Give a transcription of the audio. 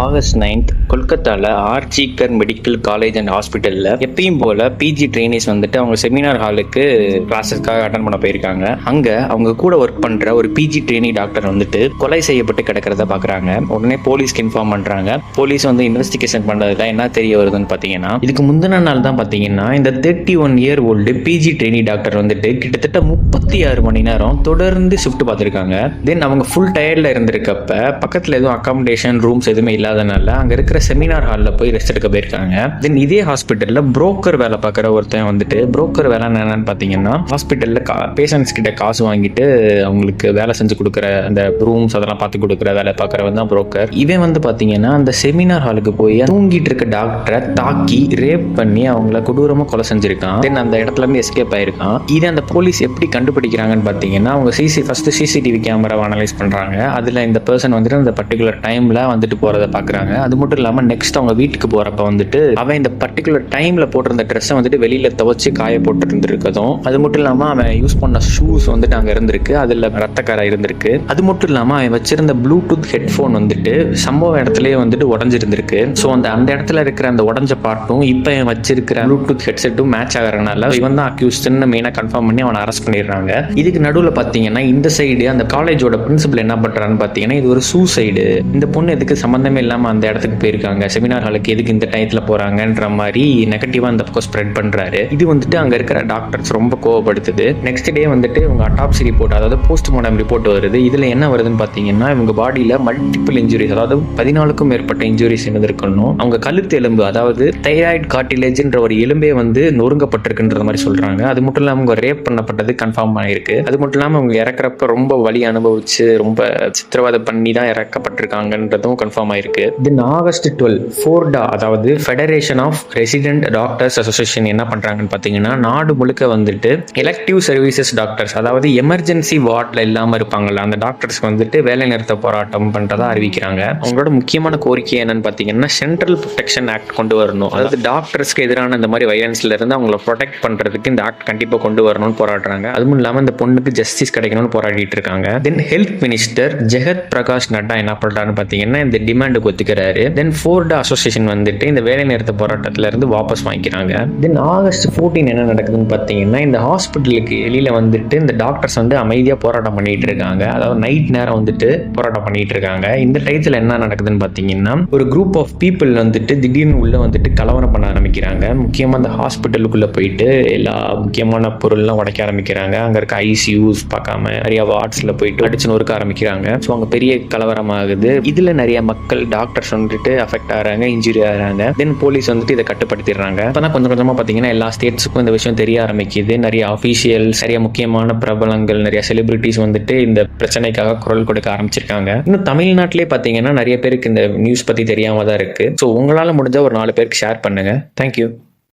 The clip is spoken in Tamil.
ஆகஸ்ட் 9th கொல்கத்தாவில் ஆர்ஜிகர் மெடிக்கல் காலேஜ் அண்ட் ஹாஸ்பிட்டலில் எப்பயும் போல் பிஜி ட்ரெயினிஸ் வந்துட்டு அவங்க செமினார் ஹாலுக்கு கிளாஸஸ்க்காக அட்டன் பண்ண போயிருக்காங்க. அங்கே அவங்க கூட ஒர்க் பண்ணுற ஒரு பிஜி ட்ரெயினி டாக்டர் வந்துட்டு கொலை செய்யப்பட்டு கிடக்கிறத பார்க்குறாங்க. உடனே போலீஸ்க்கு இன்ஃபார்ம் பண்ணுறாங்க. போலீஸ் வந்து இன்வெஸ்டிகேஷன் பண்ணுறதுல என்ன தெரிய வருதுன்னு பார்த்தீங்கன்னா, இதுக்கு முந்தின நாள் தான் பார்த்தீங்கன்னா இந்த 31 year old PG trainee doctor வந்துட்டு கிட்டத்தட்ட 36 மணி நேரம் தொடர்ந்து ஷிஃப்ட் பார்த்துருக்காங்க. தென் அவங்க ஃபுல் டயர்டில் இருந்திருக்கப்ப பக்கத்தில் எதுவும் அகாமடேஷன் ரூம்ஸ் எதுவுமே இல்லாதனால அங்கே இருக்கிற செமினார் ஹாலில் போய் ரெஸ்ட் எடுக்க போயிருக்காங்க. தென் இதே ஹாஸ்பிட்டலில் புரோக்கர் வேலை பார்க்குற ஒருத்தன் வந்துட்டு, புரோக்கர் வேலை என்னன்னு பார்த்தீங்கன்னா ஹாஸ்பிட்டலில் பேஷண்ட்ஸ் கிட்ட காசு வாங்கிட்டு அவங்களுக்கு வேலை செஞ்சு கொடுக்குற அந்த ரூம்ஸ் அதெல்லாம் பார்த்து கொடுக்குற வேலை பார்க்குறவன் தான் புரோக்கர். இவன் வந்து பார்த்தீங்கன்னா அந்த செமினார் ஹாலுக்கு போய் தூங்கிட்டு இருக்க டாக்டரை தாக்கி ரேப் பண்ணி அவங்கள கொடூரமாக கொலை செஞ்சிருக்கான். தென் அந்த இடத்துல இருந்து எஸ்கேப் ஆயிருக்கான். இதை அந்த போலீஸ் எப்படி கண்டுபிடிக்கிறாங்கன்னு பார்த்தீங்கன்னா, அவங்க ஃபர்ஸ்ட் சிசிடிவி கேமராவை அனலைஸ் பண்ணுறாங்க. அதில் இந்த பர்சன் வந்துட்டு அந்த பர்டிகுலர் டைமில் வந்துட்டு போகிறத பார்க்குறாங்க. அது மட்டும் இல்லாமல் நெக்ஸ்ட் அவங்க வீட்டுக்கு போகிறப்ப வந்துட்டு அவன் இந்த பர்டிகுலர் டைமில் போட்டிருந்த ட்ரெஸ்ஸை வந்துட்டு வெளியில் துவச்சி காய போட்டு இருந்திருக்கதும், அது மட்டும் இல்லாமல் அவன் யூஸ் பண்ண ஷூஸ் வந்துட்டு அங்கே இருந்திருக்கு, அதில் ரத்தக்காரம் இருந்திருக்கு. அது மட்டும் இல்லாமல் அவன் வச்சிருந்த ப்ளூடூத் ஹெட்ஃபோன் வந்துட்டு சம்பவ இடத்துலயே வந்துட்டு உடஞ்சிருந்திருக்கு. ஸோ அந்த இடத்துல இருக்கிற அந்த உடஞ்ச பாட்டும் இப்போ அவன் வச்சிருக்கிற ப்ளூடூத் ஹெட்செட்டும் மேட்ச் ஆகிறதுனால இவன் தான் அக்யூஸ்ட்னு மெயினாக கன்ஃபார்ம் பண்ணி அவனை அரெஸ்ட் பண்ணிடுறாங்க. இதுக்கு நடுவில் பார்த்தீங்கன்னா இந்த சைடு அந்த காலேஜோட பிரின்சிபல் என்ன பண்ணுறான்னு பார்த்தீங்கன்னா, இது ஒரு சூசைடு, இந்த பொண்ணு எதுக்கு சம்மந்தமே இல்லாமல் அந்த இடத்துக்கு போயிருக்காங்க, செமினார் ஹாலுக்கு எதுக்கு இந்த டயத்தில் போகிறாங்கன்ற மாதிரி நெகட்டிவாக அந்த பக்கம் ஸ்ப்ரெட் பண்ணுறாரு. இது வந்துட்டு அங்கே இருக்கிற டாக்டர்ஸ் ரொம்ப கோவப்படுத்துது. நெக்ஸ்ட் டே வந்துட்டு இவங்க அட்டாப்சி ரிப்போர்ட், அதாவது போஸ்ட்மார்டம் ரிப்போர்ட் வருது. இதில் என்ன வருதுன்னு பார்த்தீங்கன்னா, இவங்க பாடியில் மல்டிபிள் இன்ஜுரிஸ், அதாவது 14க்கும் மேற்பட்ட இன்ஜுரிஸ் இருந்திருக்கணும். அவங்க கழுத்து எலும்பு, அதாவது தைராய்டு கார்டிலேஜ்ன்ற ஒரு எலும்பே வந்து நொறுங்கப்பட்டிருக்குன்ற மாதிரி சொல்கிறாங்க. அது மட்டும் இல்லாமல் அவங்க ரேப் பண்ணப்பட்டது கன்ஃபார்ம் ஆகிருக்கு. அது மட்டும் இல்லாமல் அவங்க இறக்குறப்ப ரொம்ப வலி அனுபவிச்சு ரொம்ப சித்திரவதை பண்ணி தான் இறக்கப்பட்டிருக்காங்கன்றதும் கன்ஃபார்ம் ஆயிருக்கு. தென் ஆகஸ்ட் 12 ஃபோர்டா, அதாவது federation of resident doctors association என்ன பண்றாங்கன்னு பார்த்தீங்கன்னா, நாடு முழுக்க வந்துட்டு எலக்டிவ் சர்வீசஸ் டாக்டர்ஸ், அதாவது எமர்ஜென்சி வார்டில் இல்லாமல் இருப்பாங்கல்ல அந்த டாக்டர்ஸ்க்கு வந்துட்டு வேலை நிறுத்த போராட்டம் பண்ணுறதா அறிவிக்கிறாங்க. அவங்களோட முக்கியமான கோரிக்கை என்னன்னு பார்த்தீங்கன்னா, சென்ட்ரல் ப்ரொடெக்ஷன் ஆக்ட் கொண்டு வரணும். அதாவது டாக்டர்ஸ்க்கு எதிரான இந்த மாதிரி வயலன்ஸ்ல இருந்து அவங்களை ப்ரொடெக்ட் பண்றதுக்கு இந்த ஆக்ட் கண்டிப்பாக கொண்டு வரணும்னு போராடுறாங்க. அதுவும் இல்லாமல் இந்த பொண்ணுக்கு ஜஸ்டிஸ் கிடைக்கணும்னு போராடிட்டு இருக்காங்க. தென் ஹெல்த் மினிஸ்டர் ஜெகத் பிரகாஷ் நட்டா என்ன பண்றாருன்னு பார்த்தீங்கன்னா, இந்த டிமாண்டுக்கு ஒத்துக்கிறாரு. தென் ஃபோர்டா அசோசியேஷன் வந்துட்டு இந்த வேலை நிறுத்த போராட்டத்துல இருந்து வாபஸ் வாங்கிக்கிறாங்க. தென் ஆகஸ்ட் 14 என்ன நடக்குதுன்னு பார்த்தீங்கன்னா, இந்த ஹாஸ்பிட்டலுக்கு வெளியில வந்துட்டு இந்த டாக்டர்ஸ் வந்து அமைதியாக போராட்டம் பண்ணிட்டு இருக்காங்க. அதாவது நைட் நேரம் வந்துட்டு போராட்டம் பண்ணிட்டு இருக்காங்க. இந்த டயத்தில் என்ன நடக்குதுன்னு பார்த்தீங்கன்னா, ஒரு குரூப் ஆஃப் பீப்புள் வந்துட்டு திடீர்னு உள்ள வந்துட்டு கலவரம் பண்ண ஆரம்பிக்கிறாங்க. முக்கியமாக அந்த ஹாஸ்பிட்டலுக்குள்ள போயிட்டு எல்லா முக்கியமான பொருள்லாம் உடைக்க ஆரம்பிக்கிறாங்க. அங்கே இருக்க ஐசியூஸ் பார்க்காம நிறைய வார்ட்ஸ்ல போயிட்டு அடிச்சு நொறுக்க ஆரம்பிக்கிறாங்க. ஸோ அங்கே பெரிய கலவரம் ஆகுது. இதுல நிறைய மக்கள் டாக்டர்ஸ் வந்துட்டு அஃபெக்ட் ஆகிறாங்க, இன்ஜுரி ஆகிறாங்க. தென் போலீஸ் வந்துட்டு இதை கட்டுப்படுத்திடுறாங்க. அப்பதான் கொஞ்சம் கொஞ்சமா பார்த்தீங்கன்னா எல்லா ஸ்டேட்ஸுக்கும் இந்த விஷயம் தெரிய ஆரம்பிக்குது. நிறைய அஃபீஷியல்ஸ், நிறைய முக்கியமான பிரபலங்கள், நிறைய செலிபிரிட்டிஸ் வந்துட்டு இந்த பிரச்சனைக்காக குரல் கொடுக்க ஆரம்பிச்சிருக்காங்க. இன்னும் தமிழ்நாட்டிலே பார்த்தீங்கன்னா நிறைய பேருக்கு இந்த நியூஸ் பத்தி தெரியாம தான் இருக்கு. ஸோ உங்களால முடிஞ்ச ஒரு 4 பேருக்கு ஷேர் பண்ணுங்க. தேங்க்யூ.